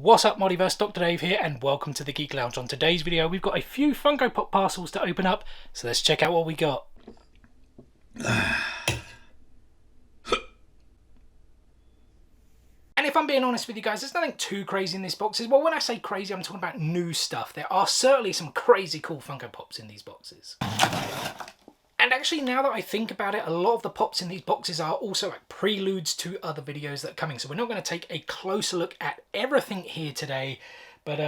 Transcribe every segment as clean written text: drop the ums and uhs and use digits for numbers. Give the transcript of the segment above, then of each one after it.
What's up, Modiverse? Dr. Dave here, and welcome to the Geek Lounge. On today's video, we've got a few Funko Pop parcels to open up, so let's check out what we got. And if I'm being honest with you guys, there's nothing too crazy in these boxes. Well, when I say crazy, I'm talking about new stuff. There are certainly some crazy cool Funko Pops in these boxes. And actually, now that I think about it, a lot of the pops in these boxes are also like preludes to other videos that are coming. So we're not going to take a closer look at everything here today. But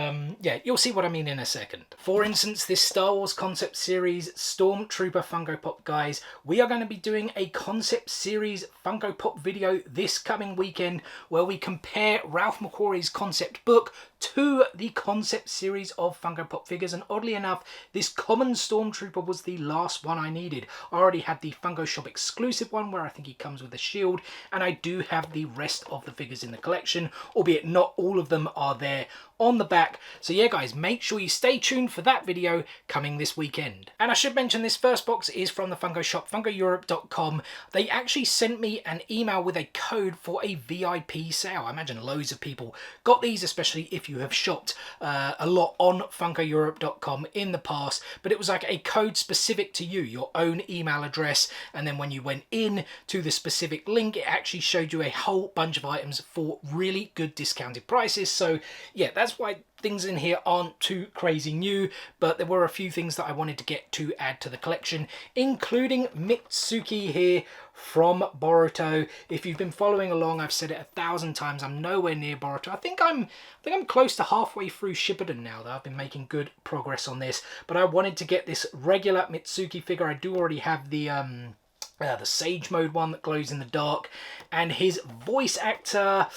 yeah, you'll see what I mean in a second. For instance, this Star Wars concept series Stormtrooper Funko Pop, guys, we are going to be doing a concept series Funko Pop video this coming weekend where we compare Ralph McQuarrie's concept book to the concept series of Funko Pop figures. And oddly enough, this common Stormtrooper was the last one I needed. I already had the Funko Shop exclusive one where I think he comes with a shield, and I do have the rest of the figures in the collection, albeit not all of them are there on the back. So yeah, guys, make sure you stay tuned for that video coming this weekend. And I should mention this first box is from the Funko Shop, funkoeurope.com. They actually sent me an email with a code for a VIP sale. I imagine loads of people got these, especially if you have shopped a lot on funkoeurope.com in the past, but it was like a code specific to you, your own email address, and then when you went in to the specific link, it actually showed you a whole bunch of items for really good discounted prices. So yeah, that's why things in here aren't too crazy new, but there were a few things that I wanted to get to add to the collection, including Mitsuki here from Boruto. If you've been following along, I've said it 1,000 times, I'm nowhere near Boruto. I think I'm close to halfway through Shippuden now, though. I've been making good progress on this, but I wanted to get this regular Mitsuki figure. I do already have the Sage Mode one that glows in the dark, and his voice actor,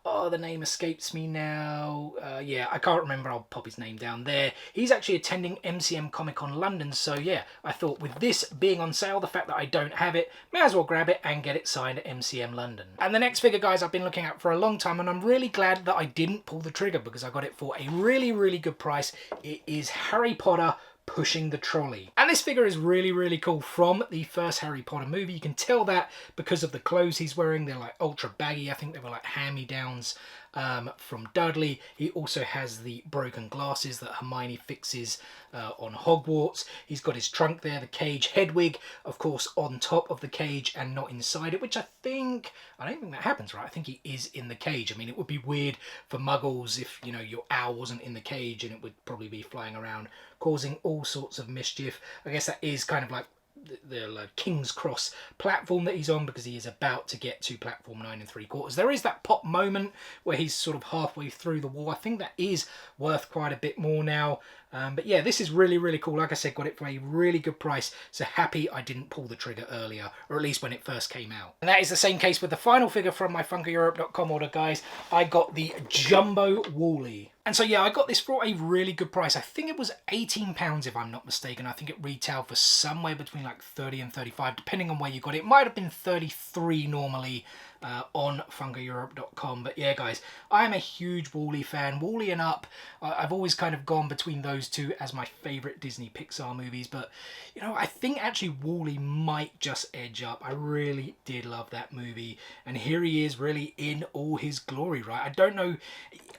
oh, the name escapes me now. Yeah, I can't remember. I'll pop his name down there. He's actually attending MCM Comic Con London. So yeah, I thought with this being on sale, the fact that I don't have it, may as well grab it and get it signed at MCM London. And the next figure, guys, I've been looking at for a long time, and I'm really glad that I didn't pull the trigger because I got it for a really, really good price. It is Harry Potter pushing the trolley. And this figure is really, really cool from the first Harry Potter movie. You can tell that because of the clothes he's wearing. They're like ultra baggy. I think they were like hand-me-downs from Dudley. He also has the broken glasses that Hermione fixes on Hogwarts. He's got his trunk there, the cage Hedwig, of course, on top of the cage and not inside it, which I don't think that happens, right? I think he is in the cage. I mean, it would be weird for muggles if, you know, your owl wasn't in the cage, and it would probably be flying around causing all sorts of mischief. I guess that is kind of like the King's Cross platform that he's on, because he is about to get to platform 9 3/4. There is that pop moment where he's sort of halfway through the wall. I think that is worth quite a bit more now. But yeah, this is really, really cool. Like I said, got it for a really good price. So happy I didn't pull the trigger earlier, or at least when it first came out. And that is the same case with the final figure from my funkoeurope.com order, guys. I got the Jumbo Wooly. And so yeah, I got this for a really good price. I think it was £18 if I'm not mistaken. I think it retailed for somewhere between like 30 and 35, depending on where you got it. It might have been 33 normally on funkoeurope.com. But yeah, guys, I'm a huge Wooly fan. Wooly and Up, I've always kind of gone between those two as my favourite Disney Pixar movies. But, you know, I think actually Wooly might just edge Up. I really did love that movie. And here he is really in all his glory, right? I don't know.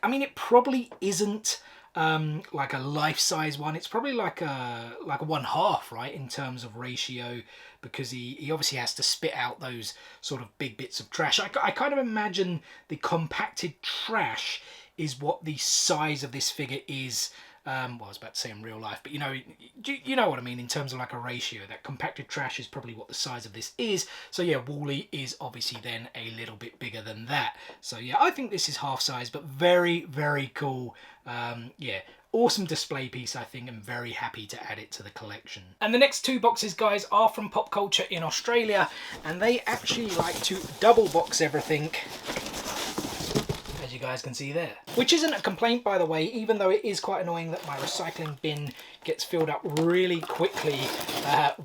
I mean, it probably isn't like a life-size one. It's probably like a 1/2, right, in terms of ratio, because he obviously has to spit out those sort of big bits of trash. I kind of imagine the compacted trash is what the size of this figure is. Well, I was about to say in real life, but you know what I mean in terms of like a ratio. That compacted trash is probably what the size of this is. So yeah, Wooly is obviously then a little bit bigger than that. So yeah, I think this is half size, but very, very cool. Yeah, awesome display piece, I think. I'm very happy to add it to the collection. And the next two boxes, guys, are from Pop Cultcha in Australia, and they actually like to double box everything, as you guys can see there. Which isn't a complaint, by the way, even though it is quite annoying that my recycling bin gets filled up really quickly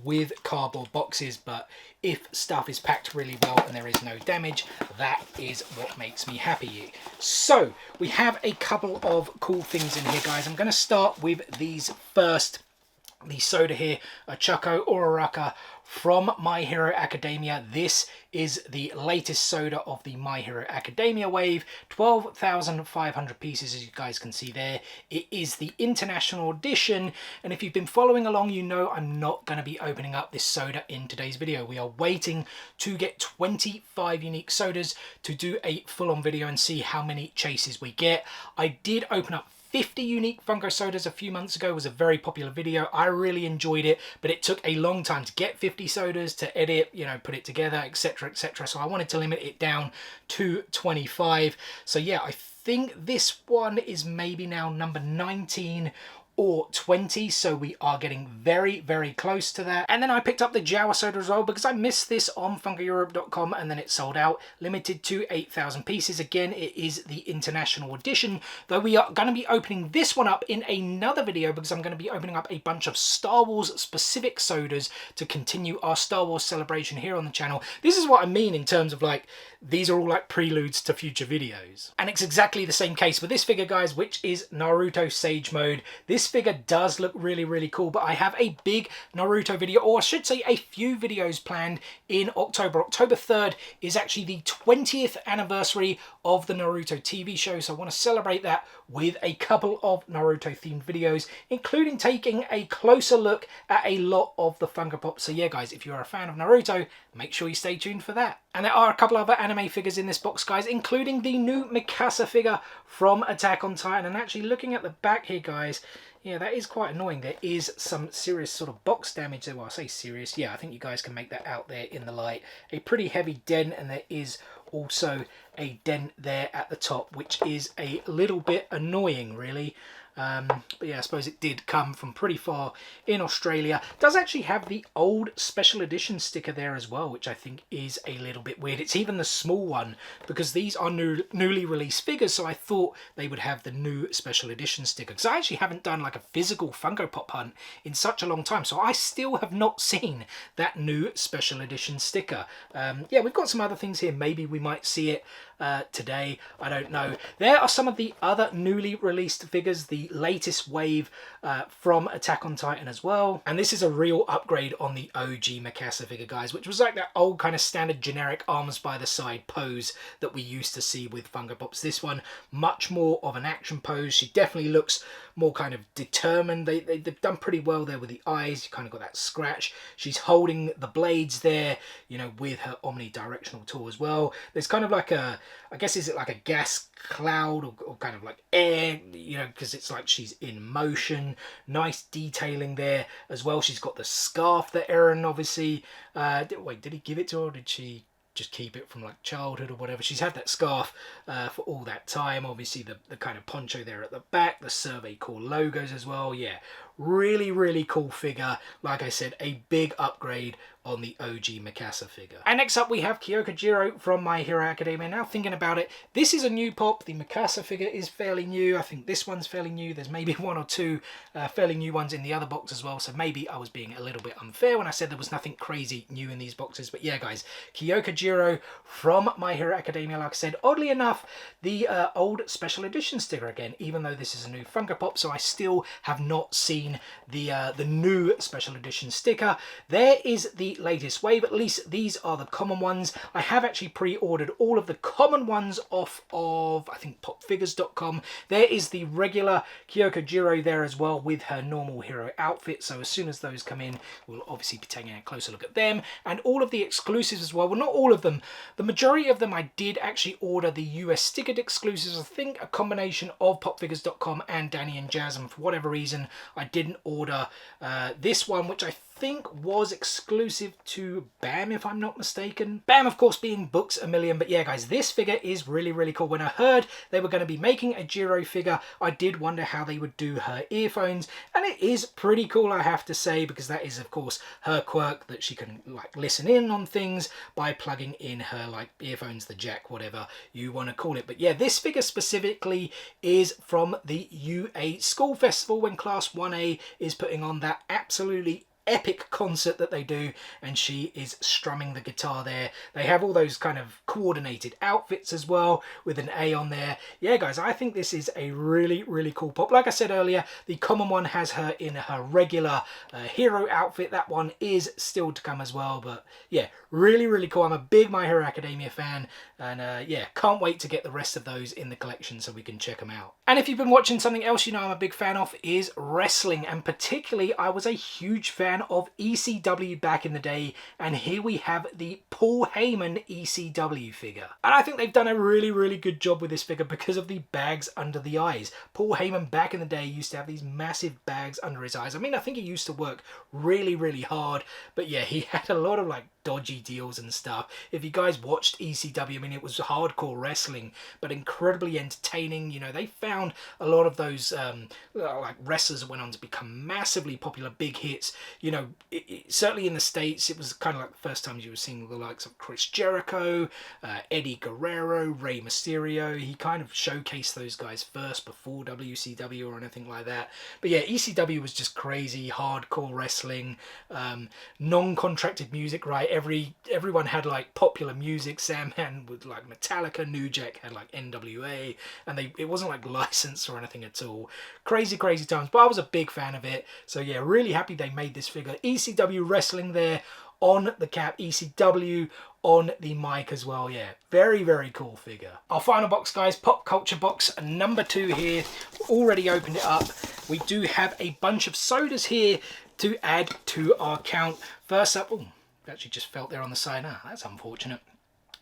with cardboard boxes. But if stuff is packed really well and there is no damage, that is what makes me happy. So we have a couple of cool things in here, guys. I'm going to start with these first. the soda here, a Choco or a Rucker from My Hero Academia. This is the latest soda of the My Hero Academia wave, 12,500 pieces, as you guys can see there. It is the international edition, and if you've been following along, you know I'm not going to be opening up this soda in today's video. We are waiting to get 25 unique sodas to do a full-on video and see how many chases we get. I did open up 50 unique Funko sodas a few months ago. It was a very popular video. I really enjoyed it, but it took a long time to get 50 sodas, to edit, you know, put it together, etc, etc. So I wanted to limit it down to 25. So yeah, I think this one is maybe now number 19 or 20, so we are getting very, very close to that. And then I picked up the Jawa soda as well because I missed this on funkoeurope.com and then it sold out, limited to 8,000 pieces. Again, it is the international edition, though we are going to be opening this one up in another video because I'm going to be opening up a bunch of Star Wars specific sodas to continue our Star Wars celebration here on the channel. This is what I mean in terms of like, these are all like preludes to future videos. And it's exactly the same case with this figure, guys, which is Naruto Sage Mode. This figure does look really, really cool, but I have a big Naruto video, or I should say a few videos planned in October. October 3rd is actually the 20th anniversary of the Naruto TV show, so I want to celebrate that with a couple of Naruto themed videos, including taking a closer look at a lot of the Funko Pops. So yeah, guys, if you're a fan of Naruto, make sure you stay tuned for that. And there are a couple other anime figures in this box, guys, including the new Mikasa figure from Attack on Titan. And actually looking at the back here, guys, yeah, that is quite annoying. There is some serious sort of box damage there. Well, I say serious. Yeah, I think you guys can make that out there in the light. A pretty heavy dent, and there is also a dent there at the top, which is a little bit annoying, really. But yeah, I suppose it did come from pretty far in Australia. It does actually have the old special edition sticker there as well, which I think is a little bit weird. It's even the small one because these are newly released figures, so I thought they would have the new special edition sticker, because I actually haven't done like a physical Funko Pop hunt in such a long time, so I still have not seen that new special edition sticker. Yeah, we've got some other things here. Maybe we might see it today, I don't know. There are some of the other newly released figures, the latest wave from Attack on Titan as well, and this is a real upgrade on the OG Mikasa figure, guys, which was like that old kind of standard generic arms by the side pose that we used to see with Funko Pops. This one much more of an action pose. She definitely looks more kind of determined. They've done pretty well there with the eyes. You kind of got that scratch. She's holding the blades there, you know, with her omnidirectional tool as well. There's kind of like a, I guess, is it like a gas cloud or kind of like air, you know, because it's like she's in motion. Nice detailing there as well. She's got the scarf that Eren obviously, wait, did he give it to her, or did she just keep it from like childhood or whatever? She's had that scarf for all that time. Obviously the kind of poncho there at the back, the Survey Corps logos as well. Yeah, really, really cool figure. Like I said, a big upgrade on the OG Mikasa figure. And next up we have Kyoko from My Hero Academia. Now thinking about it, this is a new pop. The Mikasa figure is fairly new. I think this one's fairly new. There's maybe one or two fairly new ones in the other box as well, so maybe I was being a little bit unfair when I said there was nothing crazy new in these boxes. But yeah, guys, Kyoko from My Hero Academia. Like I said, oddly enough, the old special edition sticker again, even though this is a new Funko Pop, so I still have not seen the new special edition sticker. There is the latest wave. At least these are the common ones. I have actually pre-ordered all of the common ones off of, I think, popfigures.com. There is the regular Kyoko there as well with her normal hero outfit, so as soon as those come in, we'll obviously be taking a closer look at them. And all of the exclusives as well. Well, not all of them. The majority of them I did actually order the US stickered exclusives. I think a combination of popfigures.com and Danny and Jazz, and for whatever reason I didn't order this one, which I think was exclusive to BAM, if I'm not mistaken. BAM, of course, being Books A Million. But yeah, guys, this figure is really, really cool. When I heard they were going to be making a Jiro figure, I did wonder how they would do her earphones, and it is pretty cool, I have to say, because that is, of course, her quirk, that she can like listen in on things by plugging in her like earphones, the jack, whatever you want to call it. But yeah, this figure specifically is from the UA School Festival when Class 1A is putting on that absolutely epic concert that they do, and she is strumming the guitar there. They have all those kind of coordinated outfits as well with an A on there. Yeah, guys, I think this is a really, really cool pop. Like I said earlier, the common one has her in her regular hero outfit. That one is still to come as well, but yeah, really, really cool. I'm a big My Hero Academia fan, and yeah, can't wait to get the rest of those in the collection so we can check them out. And if you've been watching, something else you know I'm a big fan of is wrestling, and particularly I was a huge fan of ECW back in the day, and here we have the Paul Heyman ECW figure. And I think they've done a really, really good job with this figure because of the bags under the eyes. Paul Heyman back in the day used to have these massive bags under his eyes. I mean, I think he used to work really, really hard, but yeah, he had a lot of like dodgy deals and stuff. If you guys watched ECW, I mean, it was hardcore wrestling, but incredibly entertaining. You know, they found a lot of those like wrestlers that went on to become massively popular, big hits. You know, certainly in the States, it was kind of like the first time you were seeing the likes of Chris Jericho, Eddie Guerrero, Rey Mysterio. He kind of showcased those guys first before WCW or anything like that. But yeah, ECW was just crazy, hardcore wrestling, non-contracted music, right? Everyone had like popular music. Sandman with like Metallica, New Jack had like NWA, and it wasn't like licensed or anything at all. Crazy, crazy times, but I was a big fan of it. So yeah, really happy they made this figure. ECW wrestling there on the cap, ECW on the mic as well. Yeah, very, very cool figure. Our final box, guys, Pop Cultcha box number 2 here. Already opened it up. We do have a bunch of sodas here to add to our count. First up, oh, actually just felt there on the side. Ah, that's unfortunate.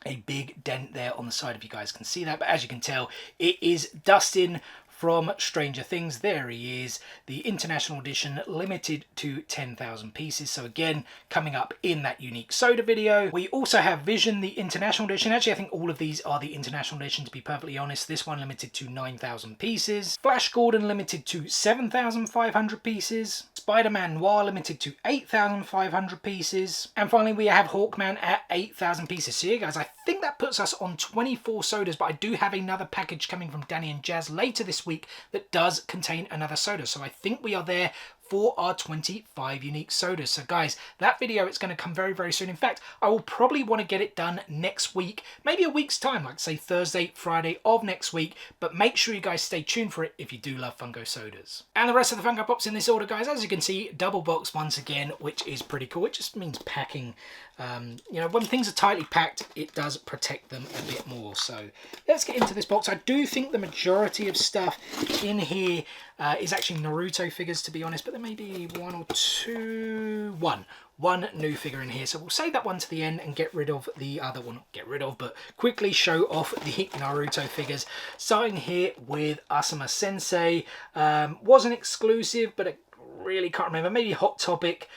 A big dent there on the side, if you guys can see that. But as you can tell, it is Dustin from Stranger Things. There he is, the International Edition, limited to 10,000 pieces. So again, coming up in that unique soda video. We also have Vision, the International Edition. Actually, I think all of these are the International Edition, to be perfectly honest. This one limited to 9,000 pieces. Flash Gordon limited to 7,500 pieces. Spider-Man Noir limited to 8,500 pieces. And finally, we have Hawkman at 8,000 pieces. So yeah, guys, I think that puts us on 24 sodas, but I do have another package coming from Danny and Jazz later this week that does contain another soda. So I think we are there for our 25 unique sodas. So guys, that video, it's going to come very, very soon. In fact, I will probably want to get it done next week, maybe a week's time, like say Thursday, Friday of next week. But make sure you guys stay tuned for it if you do love Funko sodas. And the rest of the Funko Pops in this order, guys, as you can see, double box once again, which is pretty cool. It just means packing. You know, when things are tightly packed, it does protect them a bit more. So let's get into this box. I do think the majority of stuff in here is actually Naruto figures, to be honest, but there may be one new figure in here. So we'll save that one to the end and get rid of the other one. Not get rid of, but quickly show off the Naruto figures. Starting here with Asuma Sensei. Wasn't exclusive, but it really can't remember. Maybe Hot Topic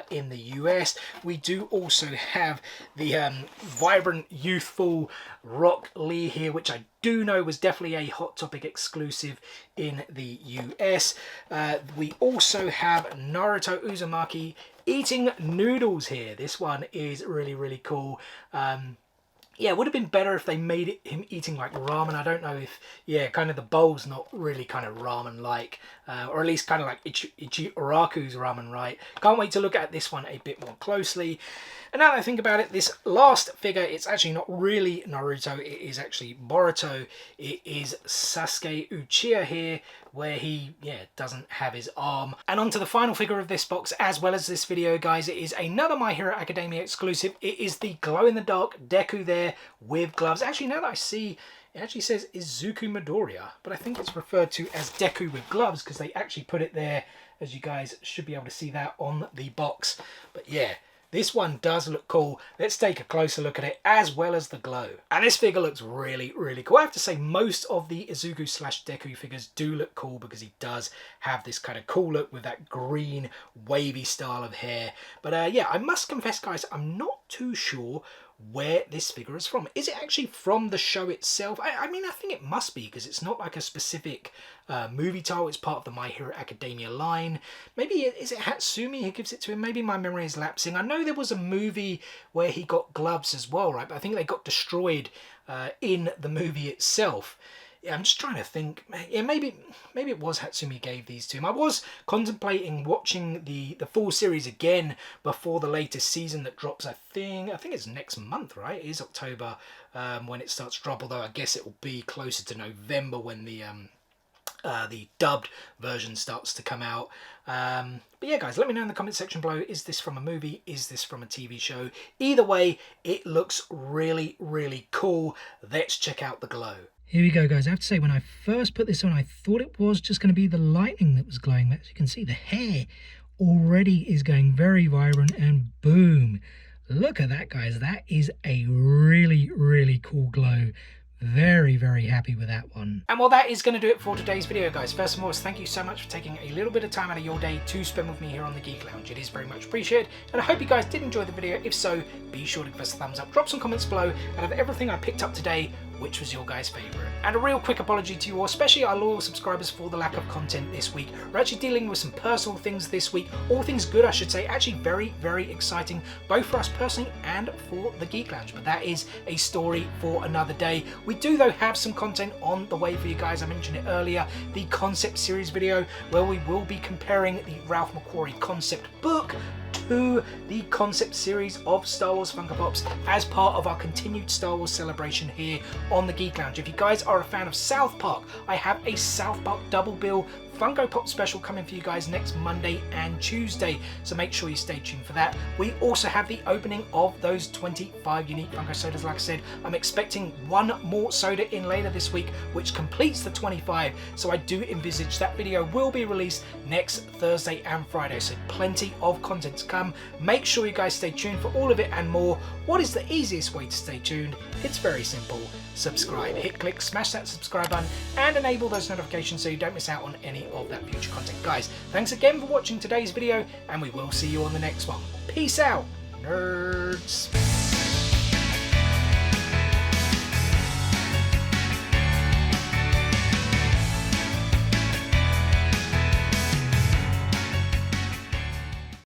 in the US. We do also have the vibrant, youthful Rock Lee here, which I do know was definitely a Hot Topic exclusive in the US. We also have Naruto Uzumaki eating noodles here. This one is really, really cool. Yeah, it would have been better if they made him eating like ramen. I don't know if, yeah, kind of the bowl's not really kind of ramen-like, or at least kind of like Ichiraku's ramen, right? Can't wait to look at this one a bit more closely. And now that I think about it, this last figure, it's actually not really Naruto, it is actually Boruto. It is Sasuke Uchiha here, where he, yeah, doesn't have his arm. And on to the final figure of this box, as well as this video, guys. It is another My Hero Academia exclusive. It is the glow-in-the-dark Deku there with gloves. Actually, now that I see, it actually says Izuku Midoriya, but I think it's referred to as Deku with gloves because they actually put it there, as you guys should be able to see that on the box. But yeah, this one does look cool. Let's take a closer look at it, as well as the glow. And this figure looks really, really cool. I have to say, most of the Izuku slash Deku figures do look cool because he does have this kind of cool look with that green, wavy style of hair. But yeah, I must confess, guys, I'm not too sure where this figure is from. Is it actually from the show itself? I mean, I think it must be, because it's not like a specific movie title. It's part of the My Hero Academia line. Maybe, is it Hatsumi who gives it to him? Maybe my memory is lapsing. I know there was a movie where he got gloves as well, right? But I think they got destroyed in the movie itself. Yeah, I'm just trying to think. Yeah, maybe it was Hatsumi gave these to him. I was contemplating watching the full series again before the latest season that drops. I think it's next month, right? It is October when it starts to drop. Although I guess it will be closer to November when the dubbed version starts to come out. But yeah, guys, let me know in the comment section below. Is this from a movie? Is this from a TV show? Either way, it looks really, really cool. Let's check out the glow. Here we go, guys. I have to say, when I first put this on, I thought it was just going to be the lightning that was glowing. As you can see, the hair already is going very vibrant, and boom. Look at that, guys. That is a really, really cool glow. Very, very happy with that one. And well, that is going to do it for today's video, guys. First and foremost, thank you so much for taking a little bit of time out of your day to spend with me here on the Geek Lounge. It is very much appreciated, and I hope you guys did enjoy the video. If so, be sure to give us a thumbs up, drop some comments below, and of everything I picked up today, which was your guys' favourite. And a real quick apology to you all, especially our loyal subscribers, for the lack of content this week. We're actually dealing with some personal things this week, all things good I should say, actually very, very exciting, both for us personally and for the Geek Lounge, but that is a story for another day. We do though have some content on the way for you guys. I mentioned it earlier, the concept series video where we will be comparing the Ralph McQuarrie concept book to the concept series of Star Wars Funko Pops as part of our continued Star Wars celebration here on the Geek Lounge. If you guys are a fan of South Park, I have a South Park double bill Funko Pop special coming for you guys next Monday and Tuesday, so make sure you stay tuned for that. We also have the opening of those 25 unique Funko sodas. Like I said, I'm expecting one more soda in later this week, which completes the 25, so I do envisage that video will be released next Thursday and Friday, so plenty of content to come. Make sure you guys stay tuned for all of it and more. What is the easiest way to stay tuned? It's very simple. Subscribe, hit click, smash that subscribe button, and enable those notifications so you don't miss out on any of that future content. Guys, thanks again for watching today's video, and we will see you on the next one. Peace out, nerds.